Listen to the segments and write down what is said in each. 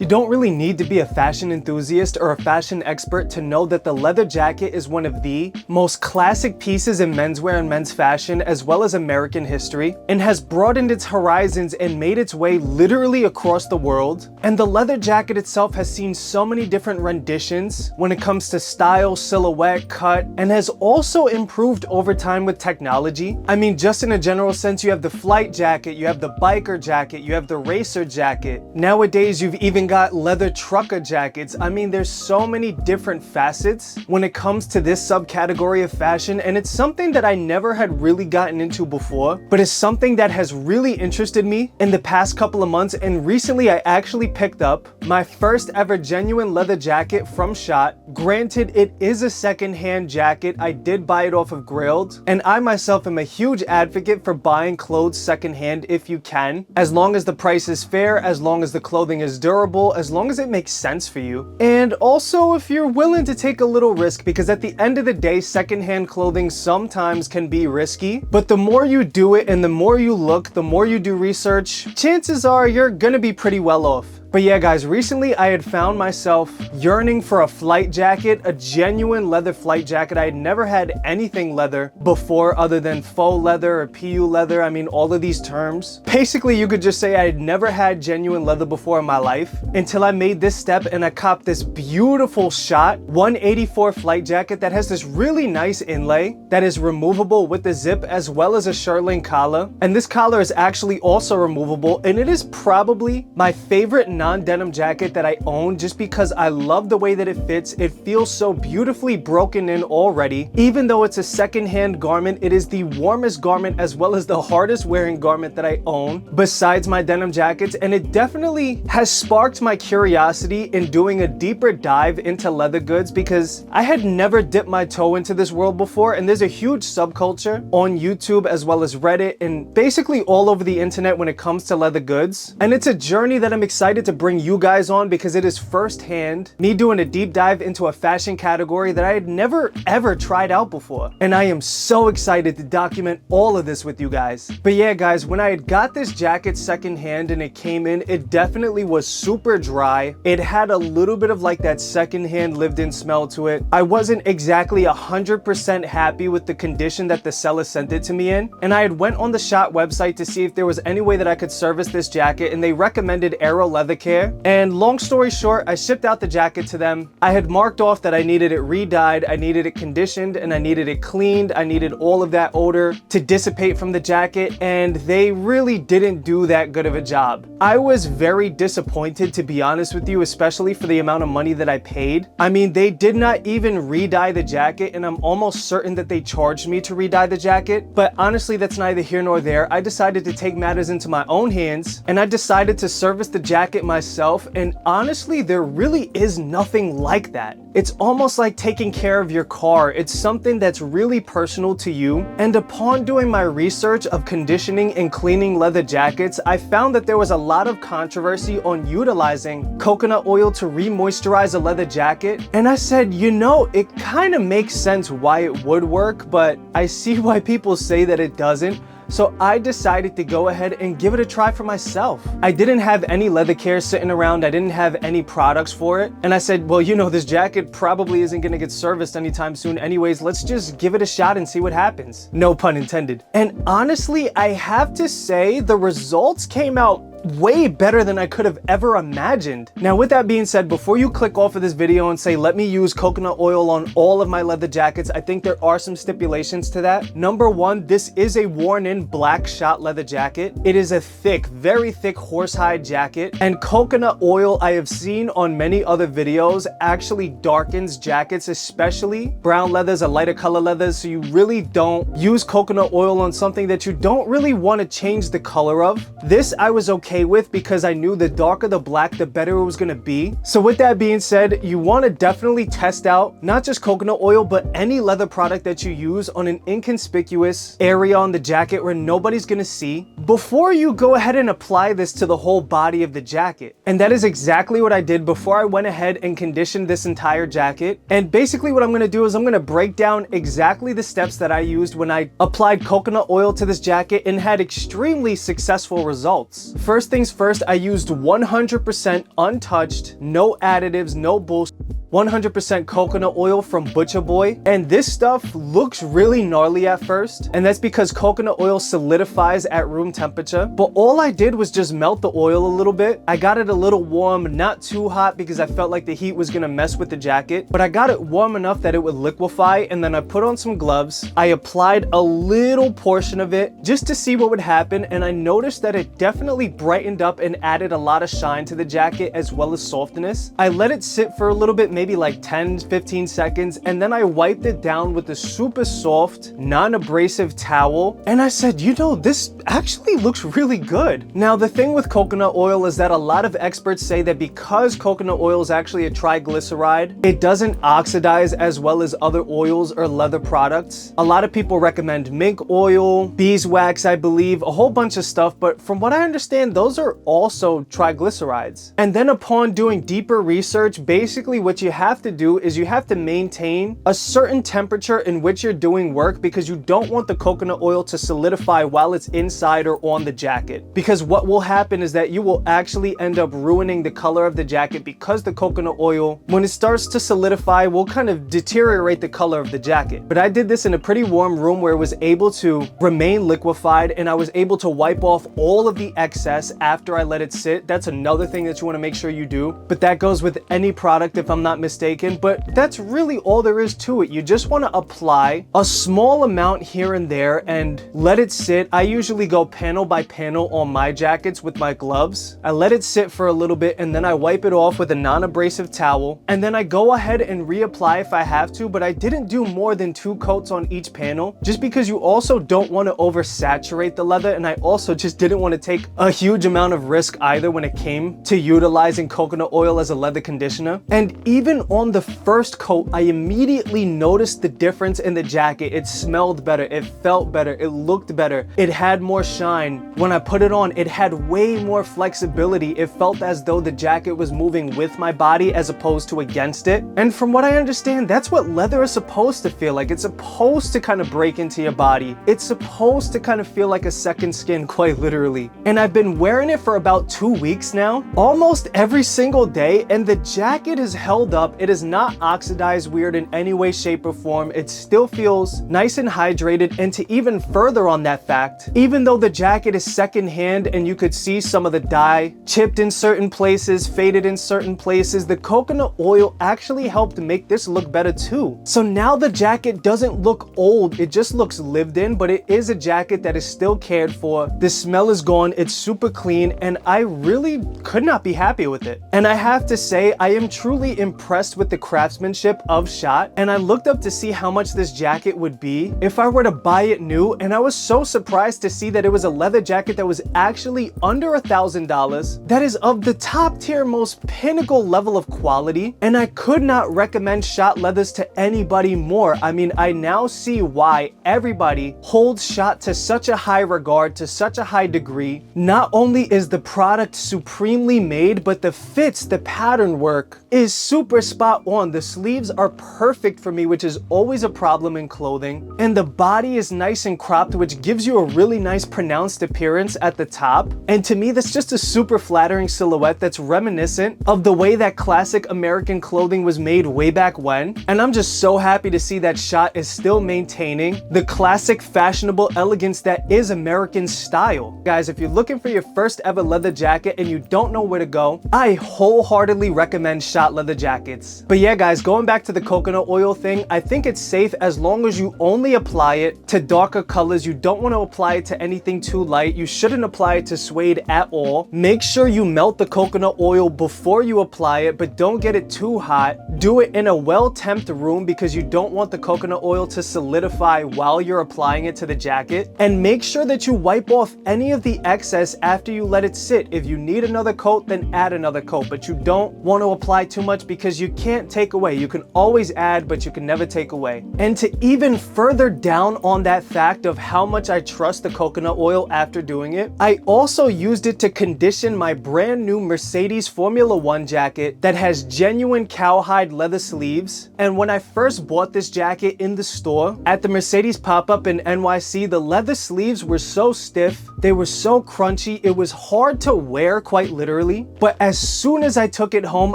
You don't really need to be a fashion enthusiast or a fashion expert to know that the leather jacket is one of the most classic pieces in menswear and men's fashion as well as American history, and has broadened its horizons and made its way literally across the world. And the leather jacket itself has seen so many different renditions when it comes to style, silhouette, cut, and has also improved over time with technology. I mean, just in a general sense, you have the flight jacket, you have the biker jacket, you have the racer jacket. Nowadays, you've even got leather trucker jackets. I mean, there's so many different facets when it comes to this subcategory of fashion, and it's something that I never had really gotten into before, but it's something that has really interested me in the past couple of months. And recently I actually picked up my first ever genuine leather jacket from Schott. Granted, it is a secondhand jacket. I did buy it off of Grailed, and I myself am a huge advocate for buying clothes secondhand if you can, as long as the price is fair, as long as the clothing is durable, as long as it makes sense for you, and also if you're willing to take a little risk, because at the end of the day, secondhand clothing sometimes can be risky, but the more you do it and the more you look, the more you do research, chances are you're gonna be pretty well off. But yeah guys, recently I had found myself yearning for a flight jacket, a genuine leather flight jacket. I had never had anything leather before other than faux leather or PU leather. I mean, all of these terms. Basically, you could just say I had never had genuine leather before in my life until I made this step and I copped this beautiful Schott 184 flight jacket that has this really nice inlay that is removable with the zip as well as a shirtling collar. And this collar is actually also removable, and it is probably my favorite non-denim jacket that I own just because I love the way that it fits. It feels so beautifully broken in already. Even though it's a second-hand garment, it is the warmest garment as well as the hardest wearing garment that I own besides my denim jackets, and it definitely has sparked my curiosity in doing a deeper dive into leather goods because I had never dipped my toe into this world before. And there's a huge subculture on YouTube as well as Reddit and basically all over the internet when it comes to leather goods, and it's a journey that I'm excited to bring you guys on because it is firsthand me doing a deep dive into a fashion category that I had never ever tried out before, and I am so excited to document all of this with you guys. But yeah guys, when I had got this jacket secondhand and it came in, it definitely was super dry. It had a little bit of like that secondhand lived in smell to it. I wasn't exactly 100% happy with the condition that the seller sent it to me in, and I had went on the Schott website to see if there was any way that I could service this jacket, and they recommended Aero Leather Care. And long story short, I shipped out the jacket to them. I had marked off that I needed it re-dyed, I needed it conditioned, and I needed it cleaned. I needed all of that odor to dissipate from the jacket, and they really didn't do that good of a job. I was very disappointed, to be honest with you, especially for the amount of money that I paid. I mean, they did not even re-dye the jacket, and I'm almost certain that they charged me to re-dye the jacket, but honestly, that's neither here nor there. I decided to take matters into my own hands, and I decided to service the jacket myself, and honestly, there really is nothing like that. It's almost like taking care of your car. It's something that's really personal to you, and upon doing my research of conditioning and cleaning leather jackets, I found that there was a lot of controversy on utilizing coconut oil to re-moisturize a leather jacket, and I said, you know, it kind of makes sense why it would work, but I see why people say that it doesn't. So I decided to go ahead and give it a try for myself. I didn't have any leather care sitting around. I didn't have any products for it. And I said, well, you know, this jacket probably isn't gonna get serviced anytime soon anyways. Let's just give it a shot and see what happens. No pun intended. And honestly, I have to say the results came out way better than I could have ever imagined. Now, with that being said, before you click off of this video and say, let me use coconut oil on all of my leather jackets, I think there are some stipulations to that. Number one, this is a worn-in black Schott leather jacket. It is a thick, very thick horsehide jacket, and coconut oil, I have seen on many other videos, actually darkens jackets, especially brown leathers or lighter color leathers, so you really don't use coconut oil on something that you don't really want to change the color of. This I was okay with because I knew the darker the black, the better it was going to be. So with that being said, you want to definitely test out not just coconut oil, but any leather product that you use on an inconspicuous area on the jacket where nobody's going to see before you go ahead and apply this to the whole body of the jacket. And that is exactly what I did before I went ahead and conditioned this entire jacket. And basically what I'm going to do is I'm going to break down exactly the steps that I used when I applied coconut oil to this jacket and had extremely successful results. First first things first, I used 100% untouched, no additives, no bullshit, 100% coconut oil from Butcher Boy. And this stuff looks really gnarly at first, and that's because coconut oil solidifies at room temperature. But all I did was just melt the oil a little bit. I got it a little warm, not too hot because I felt like the heat was gonna mess with the jacket, but I got it warm enough that it would liquefy, and then I put on some gloves. I applied a little portion of it just to see what would happen, and I noticed that it definitely brightened up and added a lot of shine to the jacket as well as softness. I let it sit for a little bit, maybe like 10-15 seconds, and then I wiped it down with a super soft, non-abrasive towel, and I said, you know, this actually looks really good. Now, the thing with coconut oil is that a lot of experts say that because coconut oil is actually a triglyceride, it doesn't oxidize as well as other oils or leather products. A lot of people recommend mink oil, beeswax, I believe, a whole bunch of stuff, but from what I understand, those are also triglycerides. And then upon doing deeper research, basically what you have to do is you have to maintain a certain temperature in which you're doing work, because you don't want the coconut oil to solidify while it's inside or on the jacket. Because what will happen is that you will actually end up ruining the color of the jacket, because the coconut oil, when it starts to solidify, will kind of deteriorate the color of the jacket. But I did this in a pretty warm room where it was able to remain liquefied, and I was able to wipe off all of the excess after I let it sit. That's another thing that you want to make sure you do, but that goes with any product if I'm not mistaken. But that's really all there is to it. You just want to apply a small amount here and there and let it sit. I usually go panel by panel on my jackets with my gloves. I let it sit for a little bit, and then I wipe it off with a non-abrasive towel, and then I go ahead and reapply if I have to, but I didn't do more than 2 coats on each panel, just because you also don't want to oversaturate the leather, and I also just didn't want to take a huge amount of risk either when it came to utilizing coconut oil as a leather conditioner. And even on the first coat, I immediately noticed the difference in the jacket. It smelled better, it felt better, it looked better, it had more shine. When I put it on, it had way more flexibility. It felt as though the jacket was moving with my body as opposed to against it. And from what I understand, that's what leather is supposed to feel like. It's supposed to kind of break into your body. It's supposed to kind of feel like a second skin, quite literally. And I've been wearing it for about 2 weeks now, almost every single day, and the jacket is held up. It is not oxidized weird in any way, shape, or form. It still feels nice and hydrated. And to even further on that fact, even though the jacket is secondhand and you could see some of the dye chipped in certain places, faded in certain places, the coconut oil actually helped make this look better too. So now the jacket doesn't look old, it just looks lived in, but it is a jacket that is still cared for. The smell is gone, it's super clean, and I really could not be happy with it. And I have to say, I am truly impressed with the craftsmanship of Schott, and I looked up to see how much this jacket would be if I were to buy it new, and I was so surprised to see that it was a leather jacket that was actually under $1,000. That is of the top tier, most pinnacle level of quality, and I could not recommend Schott leathers to anybody more. I mean, I now see why everybody holds Schott to such a high regard, to such a high degree. Not only is the product supremely made, but the fits, the pattern work is super spot on. The sleeves are perfect for me, which is always a problem in clothing, and the body is nice and cropped, which gives you a really nice pronounced appearance at the top. And to me, that's just a super flattering silhouette that's reminiscent of the way that classic American clothing was made way back when. And I'm just so happy to see that Schott is still maintaining the classic fashionable elegance that is American style. Guys, if you're looking for your first ever leather jacket and you don't know where to go, I wholeheartedly recommend Schott leather jackets. But yeah, guys, going back to the coconut oil thing, I think it's safe as long as you only apply it to darker colors. You don't want to apply it to anything too light. You shouldn't apply it to suede at all. Make sure you melt the coconut oil before you apply it, but don't get it too hot. Do it in a well-temped room because you don't want the coconut oil to solidify while you're applying it to the jacket. And make sure that you wipe off any of the excess after you let it sit. If you need another coat, then add another coat, but you don't want to apply too much because you can't take away. You can always add, but you can never take away. And to even further down on that fact of how much I trust the coconut oil after doing it, I also used it to condition my brand new Mercedes Formula One jacket that has genuine cowhide leather sleeves. And when I first bought this jacket in the store at the Mercedes pop-up in NYC, the leather sleeves were so stiff They were so crunchy, it was hard to wear quite literally. But as soon as I took it home,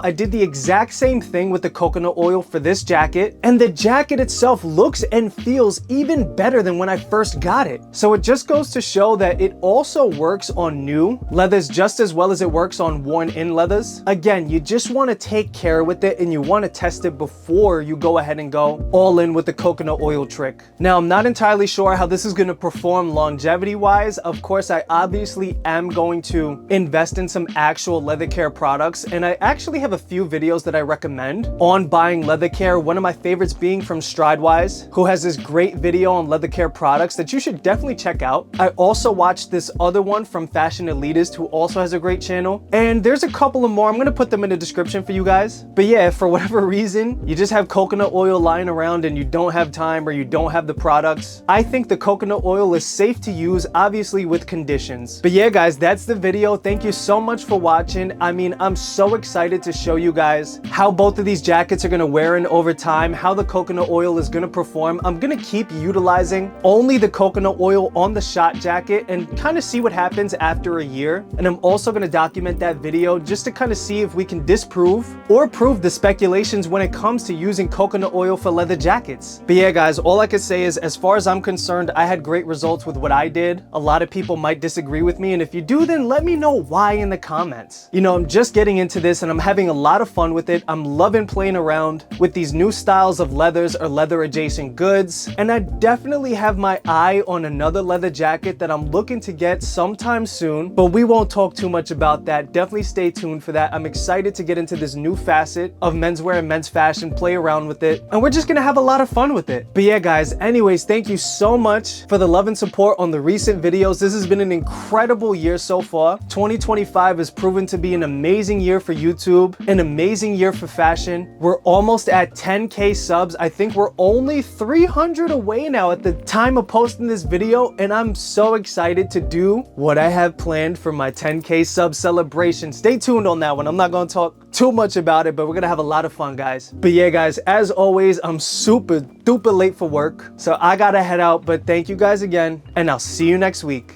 I did the exact same thing with the coconut oil for this jacket, and the jacket itself looks and feels even better than when I first got it. So it just goes to show that it also works on new leathers just as well as it works on worn-in leathers. Again, you just want to take care with it and you want to test it before you go ahead and go all in with the coconut oil trick. Now, I'm not entirely sure how this is going to perform longevity-wise. Of course, I obviously am going to invest in some actual leather care products, and I actually have a few videos that I recommend on buying leather care. One of my favorites being from Stridewise, who has this great video on leather care products that you should definitely check out. I also watched this other one from Fashion Elitist, who also has a great channel, and there's a couple of more. I'm going to put them in the description for you guys. But yeah, if for whatever reason you just have coconut oil lying around and you don't have time or you don't have the products, I think the coconut oil is safe to use, obviously with conditions. But yeah guys, that's the video. Thank you so much for watching. I mean, I'm so excited to show you guys how both of these jackets are going to wear in over time, how the coconut oil is going to perform. I'm going to keep utilizing only the coconut oil on the Schott jacket and kind of see what happens after a year. And I'm also going to document that video just to kind of see if we can disprove or prove the speculations when it comes to using coconut oil for leather jackets. But yeah guys, all I can say is, as far as I'm concerned, I had great results with what I did. A lot of people might disagree with me, and if you do, then let me know why in the comments. You know, I'm just getting into this and I'm having a lot of fun with it. I'm loving playing around with these new styles of leathers or leather adjacent goods, and I definitely have my eye on another leather jacket that I'm looking to get sometime soon, but we won't talk too much about that. Definitely stay tuned for that. I'm excited to get into this new facet of menswear and men's fashion, play around with it, and we're just gonna have a lot of fun with it. But yeah guys, anyways, thank you so much for the love and support on the recent videos. This has been an incredible year so far. 2025 has proven to be an amazing year for YouTube, an amazing year for fashion. We're almost at 10K subs. I think we're only 300 away now at the time of posting this video, and I'm so excited to do what I have planned for my 10K sub celebration. Stay tuned on that one. I'm not going to talk too much about it, but we're gonna have a lot of fun, guys. But yeah guys, as always, I'm super duper late for work, so I gotta head out. But thank you guys again, and I'll see you next week.